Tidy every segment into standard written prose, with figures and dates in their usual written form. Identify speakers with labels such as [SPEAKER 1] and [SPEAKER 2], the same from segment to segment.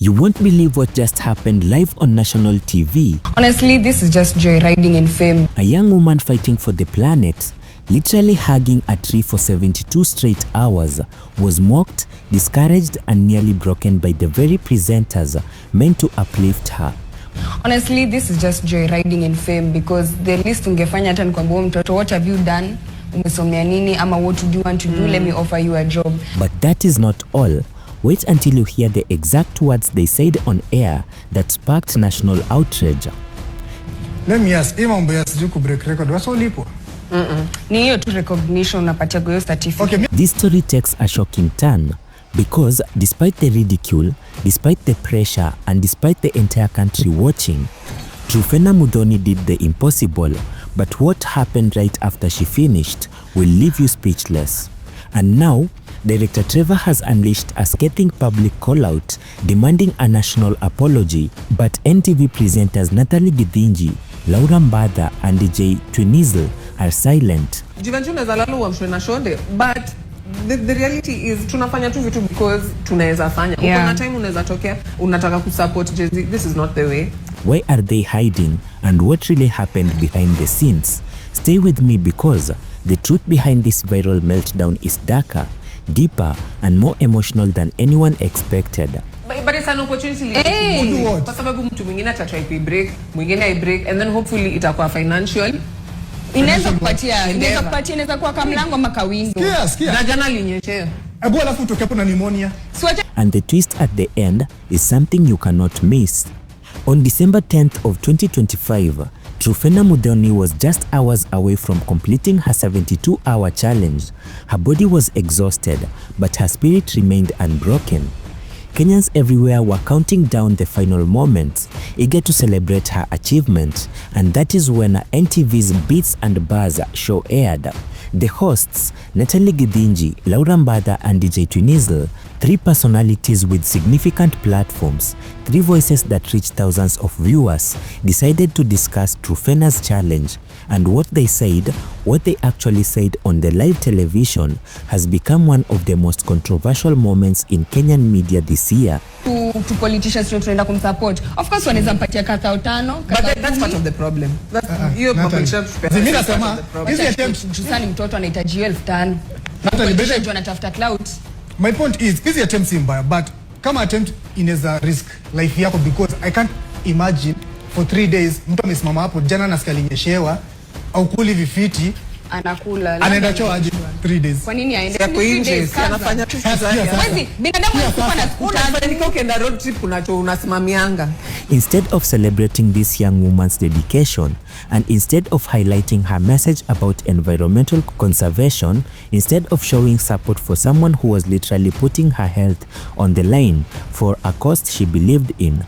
[SPEAKER 1] You won't believe what just happened live on national TV.
[SPEAKER 2] Honestly, this is just joyriding in fame.
[SPEAKER 1] A young woman fighting for the planet, literally hugging a tree for 72 straight hours, was mocked, discouraged, and nearly broken by the very presenters meant to uplift her.
[SPEAKER 2] Honestly, this is just joyriding in fame, because the least ungefanya hata nikwambia mtoto, what have you done? Umesomea nini? Ama what do you want to do? Let me offer you a job.
[SPEAKER 1] But that is not all. Wait until you hear the exact words they said on air that sparked national outrage.
[SPEAKER 3] Let me ask, mambo ya siju ku break record waso lipo?
[SPEAKER 2] Ni hiyo tu recognition unapatia kwa certificate.
[SPEAKER 1] Okay. This story takes a shocking turn because despite the ridicule, despite the pressure, and despite the entire country watching, Truphena Muthoni did the impossible. But what happened right after she finished will leave you speechless. And now, Director Trevor has unleashed a scathing public call-out demanding a national apology, but NTV presenters Natalie Githinji, Mbatha, and DJ Twinizzle are silent.
[SPEAKER 4] But the reality is tunafanya tu vitu because tunaweza fanya. Kuna time unaweza tokea unataka kusupport Jay-Z. This is not the way.
[SPEAKER 1] Why are they hiding, and what really happened behind the scenes? Stay with me because the truth behind this viral meltdown is darker, deeper, and more emotional than anyone expected.
[SPEAKER 4] But it's an opportunity. Hey. Kwa sababu mtu mwingine atatry ku break, mwingine ai break, and then hopefully itakuwa financial.
[SPEAKER 2] Inaweza kupatia kwa kamlango maka window.
[SPEAKER 4] Na jana linyeshe.
[SPEAKER 3] Alafu utoke hapo na pneumonia.
[SPEAKER 1] And the twist at the end is something you cannot miss. On December 10th of 2025, Truphena Muthoni was just hours away from completing her 72-hour challenge. Her body was exhausted, but her spirit remained unbroken. Kenyans everywhere were counting down the final moments, eager to celebrate her achievement, and that is when NTV's Beats and Bars show aired. The hosts, Natalie Githinji, Mbatha, and DJ Twinizzle, three personalities with significant platforms, three voices that reached thousands of viewers, decided to discuss Truphina's challenge. And what they said, what they actually said on the live television, has become one of the most controversial moments in Kenyan media this year.
[SPEAKER 2] To politicians tunaenda kumsupport. Of course wanaweza mpatia kata utano.
[SPEAKER 4] But that's part of the problem. That's your population.
[SPEAKER 3] Mimi nasema hizi attempts
[SPEAKER 2] jusani mtoto anahitaji 1500. Natalie Githinji anatafuta clout.
[SPEAKER 3] My point is hizi attempts mbaya, but kama attempt inaweza risk life yako, because I can't imagine for 3 days mtu amesimama hapo jana nasikia linyeshewa au kuli vifiti
[SPEAKER 2] anakula
[SPEAKER 3] anaenda choo aje 3 days.
[SPEAKER 2] Kwa nini aende?
[SPEAKER 4] Kwa nje anafanya tu
[SPEAKER 2] kazi. Binadamu anakufa na
[SPEAKER 4] unafanya ukienda road trip unasimamianga.
[SPEAKER 1] Instead of celebrating this young woman's dedication, and instead of highlighting her message about environmental conservation, instead of showing support for someone who was literally putting her health on the line for a cause she believed in,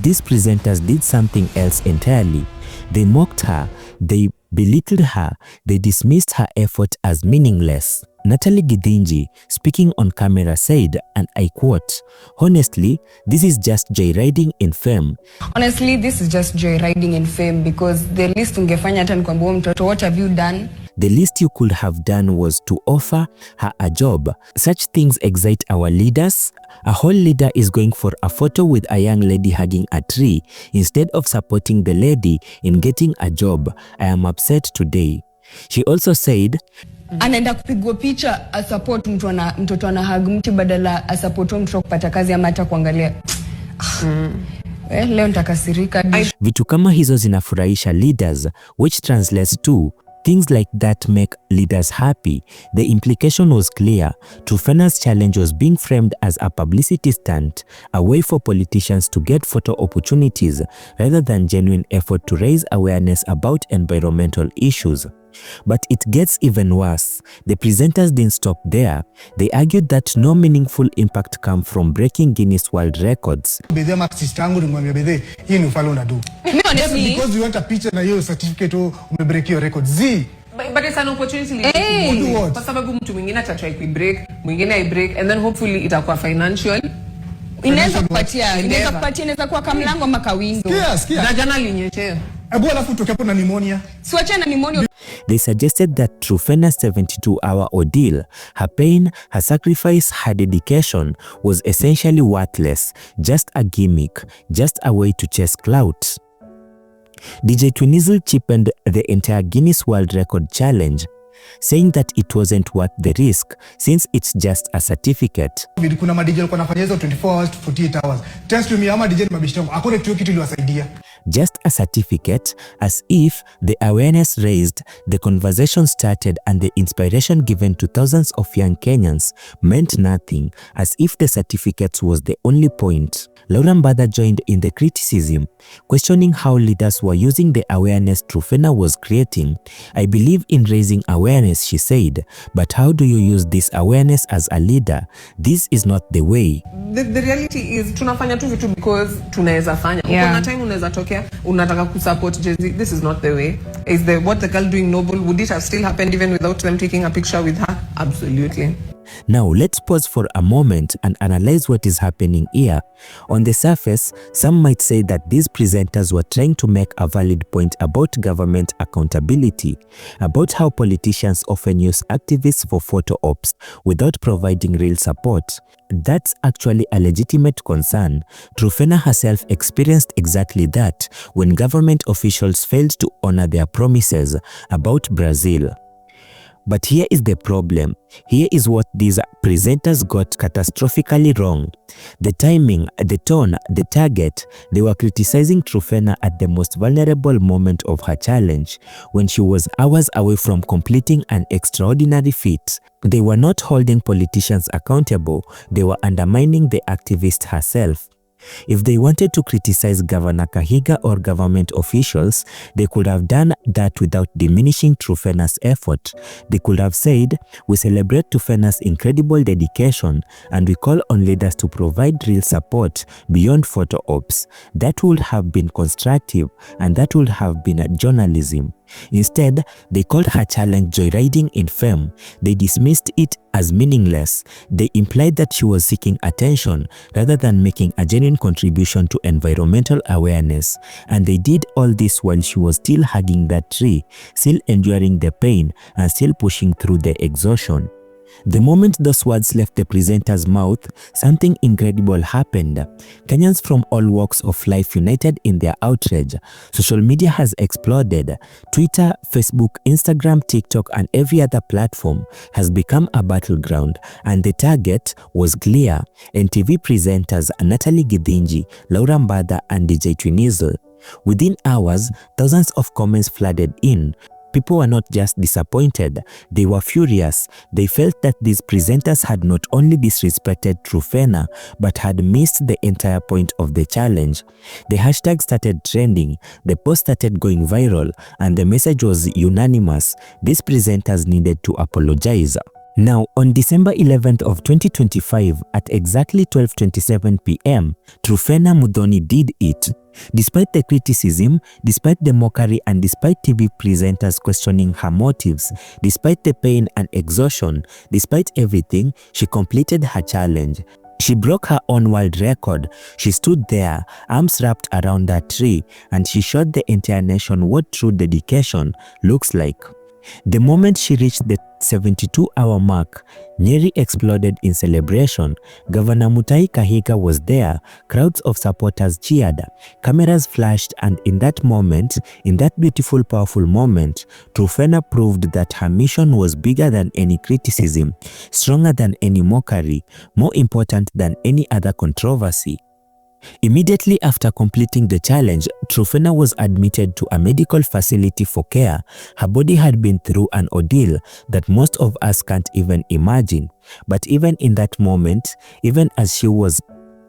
[SPEAKER 1] these presenters did something else entirely. They mocked her, they belittled her, they dismissed her effort as meaningless. Natalie Githinji, speaking on camera, said, and I quote, "Honestly, this is just joyriding in fame."
[SPEAKER 2] Honestly, this is just joyriding in fame, because the least ungefanya hata nikwambia mtoto, what have you done?
[SPEAKER 1] The least you could have done was to offer her a job. Such things excite our leaders. A whole leader is going for a photo with a young lady hugging a tree instead of supporting the lady in getting a job. I am upset today. She also said,
[SPEAKER 2] anaenda kupigwa picha a support mtoto ana hug mti badala a support mtoto kupata kazi ama hata kuangalia. Leo nitakasirika.
[SPEAKER 1] Vitu kama hizo zinafurahisha leaders, which translates to things like that make leaders happy. The implication was clear. Truphina's challenge was being framed as a publicity stunt, a way for politicians to get photo opportunities rather than genuine effort to raise awareness about environmental issues. But it gets even worse. The presenters didn't stop there. They argued that no meaningful impact come from breaking Guinness World Records.
[SPEAKER 3] Because you want a picture na hiyo certificate umebreak your record.
[SPEAKER 4] But it's an opportunity. Kwa sababu mtu mwingine atatry ku break, mwingine ai break, and then hopefully itakuwa financial.
[SPEAKER 2] Inaweza kupatia kwa kamlango ama kawindo.
[SPEAKER 3] Sikia.
[SPEAKER 4] Na jana alinyeshea.
[SPEAKER 3] Alafu tukapo na pneumonia.
[SPEAKER 2] Siwache na pneumonia.
[SPEAKER 1] They suggested that Truphena 72-hour ordeal, her pain, her sacrifice, her dedication was essentially worthless, just a gimmick, just a way to chase clout. DJ Twinizzle cheapened the entire Guinness World Record challenge, saying that it wasn't worth the risk since it's just a certificate.
[SPEAKER 3] Kuna madj walikuwa wanafanya hizo 24 hours to 48 hours. Test me ama DJ mabishtongo. Hakuna kitu iliwasaidia.
[SPEAKER 1] Just a certificate, as if the awareness raised, the conversation started and the inspiration given to thousands of young Kenyans meant nothing, as if the certificates was the only point. Mbatha joined in the criticism, questioning how leaders were using the awareness Truphena was creating. I believe in raising awareness, she said, but how do you use this awareness as a leader? This is not the way.
[SPEAKER 4] The reality is tunafanya tu vitu because tunaweza fanya. Kuna time unaweza tokea unataka kusupport Jay-Z. This is not the way. Is what the girl doing noble? Would it have still happened even without them taking a picture with her? Absolutely.
[SPEAKER 1] Now let's pause for a moment and analyze what is happening here. On the surface, some might say that these presenters were trying to make a valid point about government accountability, about how politicians often use activists for photo ops without providing real support. That's actually a legitimate concern. Truphena herself experienced exactly that when government officials failed to honor their promises about Brazil. But here is the problem. Here is what these presenters got catastrophically wrong. The timing, the tone, the target. They were criticizing Truphena at the most vulnerable moment of her challenge, when she was hours away from completing an extraordinary feat. They were not holding politicians accountable. They were undermining the activist herself. If they wanted to criticize Governor Kahiga or government officials, they could have done that without diminishing Truphenia's effort. They could have said, we celebrate Truphenia's incredible dedication and we call on leaders to provide real support beyond photo ops. That would have been constructive and that would have been journalism. Instead, they called her challenge joyriding in fame. They dismissed it as meaningless. They implied that she was seeking attention rather than making a genuine contribution to environmental awareness. And they did all this while she was still hugging that tree, still enduring the pain and still pushing through the exhaustion. The moment those words left the presenter's mouth, something incredible happened. Kenyans from all walks of life united in their outrage. Social media has exploded. Twitter, Facebook, Instagram, TikTok, and every other platform has become a battleground, and the target was clear. NTV presenters Natalie Githinji, Mbatha, and DJ Twinizzle. Within hours, thousands of comments flooded in. People were not just disappointed, they were furious. They felt that these presenters had not only disrespected Truphena, but had missed the entire point of the challenge. The hashtag started trending, the post started going viral, and the message was unanimous. These presenters needed to apologize. Now, on December 11th of 2025, at exactly 12:27 p.m., Truphena Muthoni did it. Despite the criticism, despite the mockery, and despite TV presenters questioning her motives, despite the pain and exhaustion, despite everything, she completed her challenge. She broke her own world record. She stood there, arms wrapped around that tree, and she showed the entire nation what true dedication looks like. The moment she reached the 72-hour mark, Nyeri exploded in celebration. Governor Mutahi Kahiga was there. Crowds of supporters cheered. Cameras flashed, and in that moment, in that beautiful, powerful moment, Truphena proved that her mission was bigger than any criticism, stronger than any mockery, more important than any other controversy. Immediately after completing the challenge, Truphena was admitted to a medical facility for care. Her body had been through an ordeal that most of us can't even imagine. But even in that moment, even as she was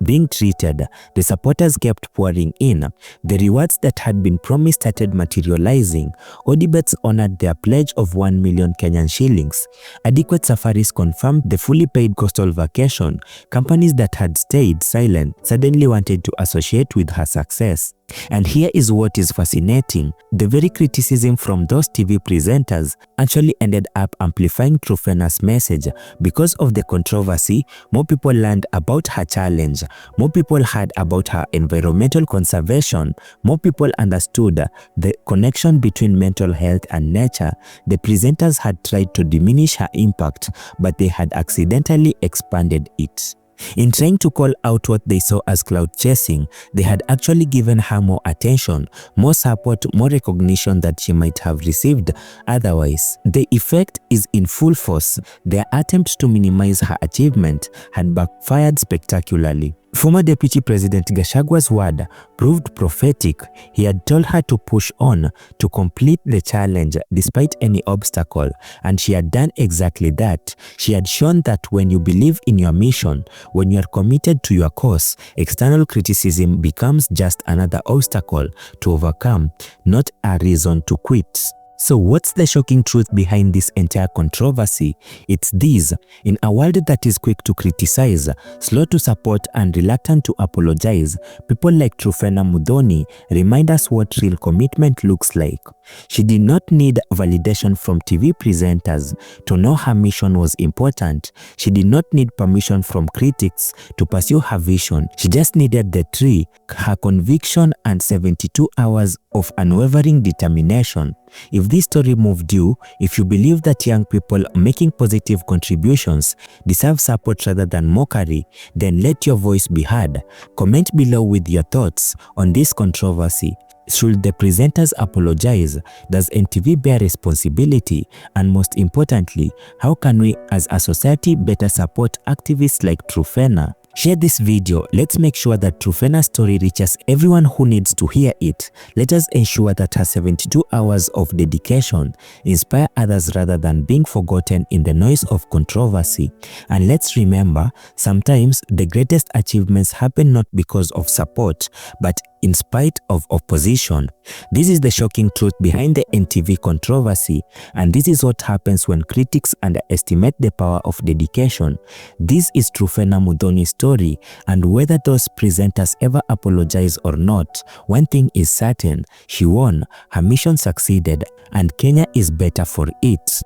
[SPEAKER 1] being treated, the supporters kept pouring in. The rewards that had been promised started materializing. Odibets honored their pledge of 1 million Kenyan shillings. Adequate safaris confirmed the fully paid coastal vacation. Companies that had stayed silent suddenly wanted to associate with her success. And here is what is fascinating. The very criticism from those TV presenters actually ended up amplifying Truphena's message. Because of the controversy, more people learned about her challenge, more people heard about her environmental conservation, more people understood the connection between mental health and nature. The presenters had tried to diminish her impact, but they had accidentally expanded it. In trying to call out what they saw as clout chasing, they had actually given her more attention, more support, more recognition that she might have received otherwise. The effect is in full force. Their attempt to minimize her achievement had backfired spectacularly. Former Deputy President Gachagwa's word proved prophetic. He had told her to push on, to complete the challenge despite any obstacle, and she had done exactly that. She had shown that when you believe in your mission, when you are committed to your cause, external criticism becomes just another obstacle to overcome, not a reason to quit. So what's the shocking truth behind this entire controversy? It's this: in a world that is quick to criticize, slow to support and reluctant to apologize, people like Truphena Muthoni remind us what real commitment looks like. She did not need validation from TV presenters to know her mission was important. She did not need permission from critics to pursue her vision. She just needed the tree, her conviction, and 72 hours of unwavering determination. If this story moved you, if you believe that young people making positive contributions deserve support rather than mockery, then let your voice be heard. Comment below with your thoughts on this controversy. Should the presenters apologize? Does NTV bear responsibility? And most importantly, how can we as a society better support activists like Truphena? Share this video. Let's make sure that Truphena's story reaches everyone who needs to hear it. Let us ensure that her 72 hours of dedication inspire others rather than being forgotten in the noise of controversy. And let's remember, sometimes the greatest achievements happen not because of support, but in spite of opposition. This is the shocking truth behind the NTV controversy, and this is what happens when critics underestimate the power of dedication. This is Truphena Muthoni's story, and whether those presenters ever apologize or not, one thing is certain: she won, her mission succeeded, and Kenya is better for it.